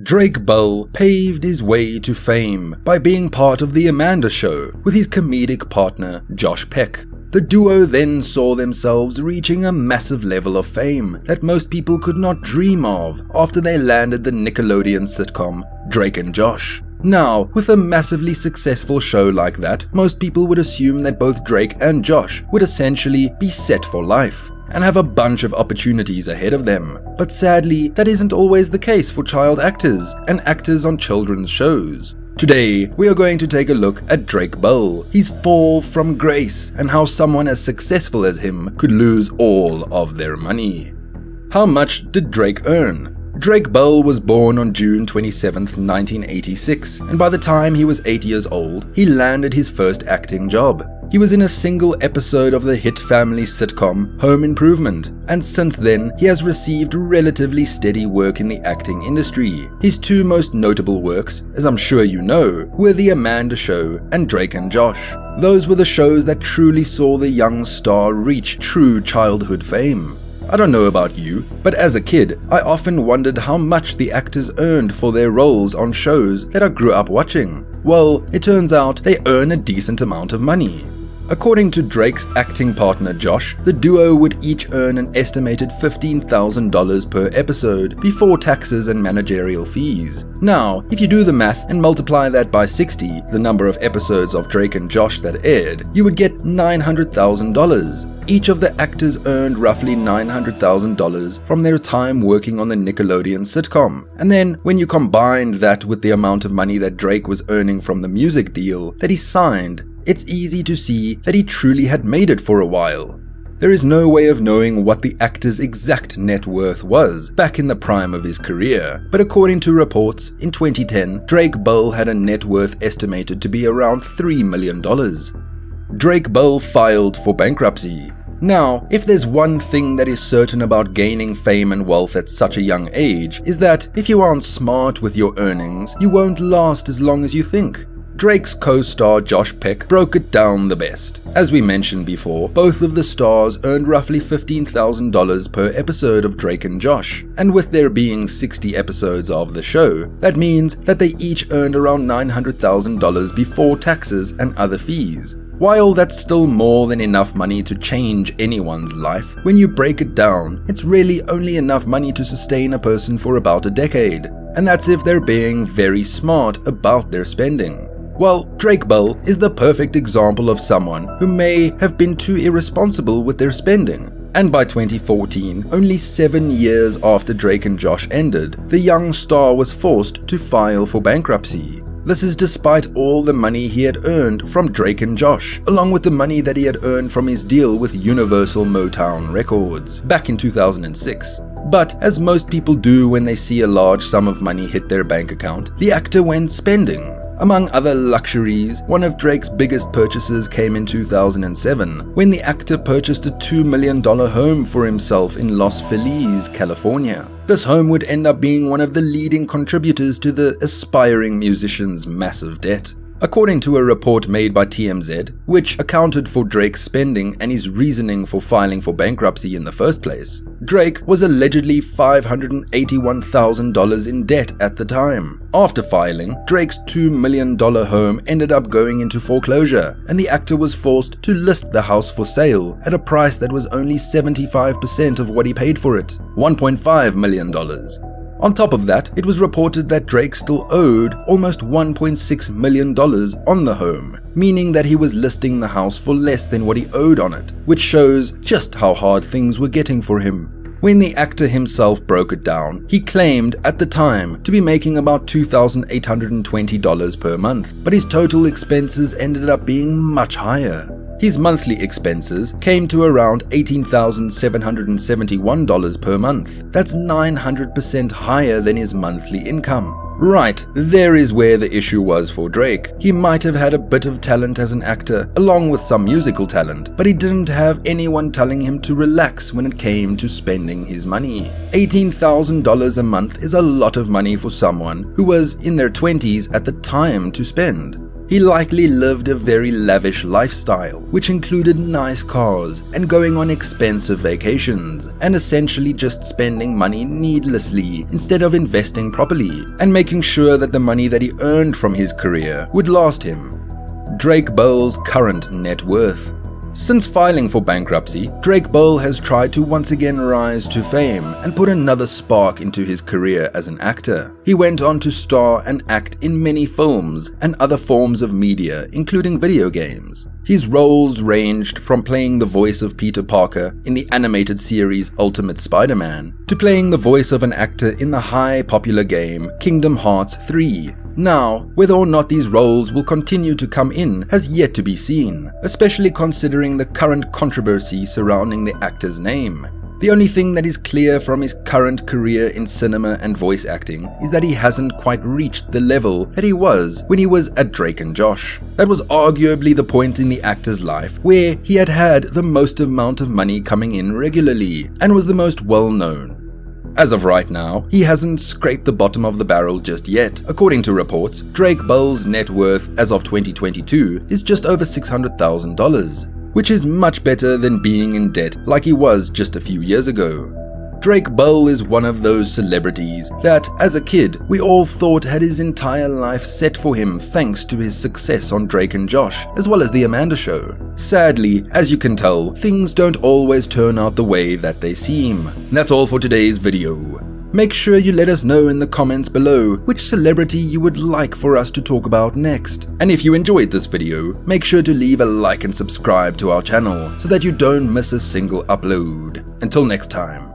Drake Bell paved his way to fame by being part of The Amanda Show with his comedic partner Josh Peck. The duo then saw themselves reaching a massive level of fame that most people could not dream of after they landed the Nickelodeon sitcom Drake and Josh. Now, with a massively successful show like that, most people would assume that both Drake and Josh would essentially be set for life and have a bunch of opportunities ahead of them. But sadly, that isn't always the case for child actors and actors on children's shows. Today, we are going to take a look at Drake Bell, his fall from grace, and how someone as successful as him could lose all of their money. How much did Drake earn? Drake Bell was born on June 27, 1986, and by the time he was 8 years old, he landed his first acting job. He was in a single episode of the hit family sitcom Home Improvement, and since then, he has received relatively steady work in the acting industry. His two most notable works, as I'm sure you know, were The Amanda Show and Drake and Josh. Those were the shows that truly saw the young star reach true childhood fame. I don't know about you, but as a kid, I often wondered how much the actors earned for their roles on shows that I grew up watching. Well, it turns out they earn a decent amount of money. According to Drake's acting partner Josh, the duo would each earn an estimated $15,000 per episode before taxes and managerial fees. Now, if you do the math and multiply that by 60, the number of episodes of Drake and Josh that aired, you would get $900,000. Each of the actors earned roughly $900,000 from their time working on the Nickelodeon sitcom. And then, when you combine that with the amount of money that Drake was earning from the music deal that he signed, it's easy to see that he truly had made it for a while. There is no way of knowing what the actor's exact net worth was back in the prime of his career, but according to reports, in 2010, Drake Bell had a net worth estimated to be around $3 million. Drake Bell filed for bankruptcy. Now, if there's one thing that is certain about gaining fame and wealth at such a young age, is that if you aren't smart with your earnings, you won't last as long as you think. Drake's co-star Josh Peck broke it down the best. As we mentioned before, both of the stars earned roughly $15,000 per episode of Drake and Josh, and with there being 60 episodes of the show, that means that they each earned around $900,000 before taxes and other fees. While that's still more than enough money to change anyone's life, when you break it down, it's really only enough money to sustain a person for about a decade, and that's if they're being very smart about their spending. Well, Drake Bell is the perfect example of someone who may have been too irresponsible with their spending. And by 2014, only 7 years after Drake and Josh ended, the young star was forced to file for bankruptcy. This is despite all the money he had earned from Drake and Josh, along with the money that he had earned from his deal with Universal Motown Records back in 2006. But as most people do when they see a large sum of money hit their bank account, the actor went spending. Among other luxuries, one of Drake's biggest purchases came in 2007, when the actor purchased a $2 million home for himself in Los Feliz, California. This home would end up being one of the leading contributors to the aspiring musician's massive debt. According to a report made by TMZ, which accounted for Drake's spending and his reasoning for filing for bankruptcy in the first place, Drake was allegedly $581,000 in debt at the time. After filing, Drake's $2 million home ended up going into foreclosure, and the actor was forced to list the house for sale at a price that was only 75% of what he paid for it, $1.5 million. On top of that, it was reported that Drake still owed almost $1.6 million on the home, meaning that he was listing the house for less than what he owed on it, which shows just how hard things were getting for him. When the actor himself broke it down, he claimed at the time to be making about $2,820 per month, but his total expenses ended up being much higher. His monthly expenses came to around $18,771 per month. That's 900% higher than his monthly income. Right, there is where the issue was for Drake. He might have had a bit of talent as an actor, along with some musical talent, but he didn't have anyone telling him to relax when it came to spending his money. $18,000 a month is a lot of money for someone who was in their 20s at the time to spend. He likely lived a very lavish lifestyle, which included nice cars and going on expensive vacations, and essentially just spending money needlessly instead of investing properly, and making sure that the money that he earned from his career would last him. Drake Bell's current net worth. Since filing for bankruptcy, Drake Bell has tried to once again rise to fame and put another spark into his career as an actor. He went on to star and act in many films and other forms of media, including video games. His roles ranged from playing the voice of Peter Parker in the animated series Ultimate Spider-Man to playing the voice of an actor in the high popular game Kingdom Hearts 3. Now, whether or not these roles will continue to come in has yet to be seen, especially considering the current controversy surrounding the actor's name. The only thing that is clear from his current career in cinema and voice acting is that he hasn't quite reached the level that he was when he was at Drake and Josh. That was arguably the point in the actor's life where he had the most amount of money coming in regularly and was the most well-known. As of right now, he hasn't scraped the bottom of the barrel just yet. According to reports, Drake Bell's net worth as of 2022 is just over $600,000, which is much better than being in debt like he was just a few years ago. Drake Bell is one of those celebrities that, as a kid, we all thought had his entire life set for him thanks to his success on Drake and Josh, as well as The Amanda Show. Sadly, as you can tell, things don't always turn out the way that they seem. That's all for today's video. Make sure you let us know in the comments below which celebrity you would like for us to talk about next. And if you enjoyed this video, make sure to leave a like and subscribe to our channel so that you don't miss a single upload. Until next time.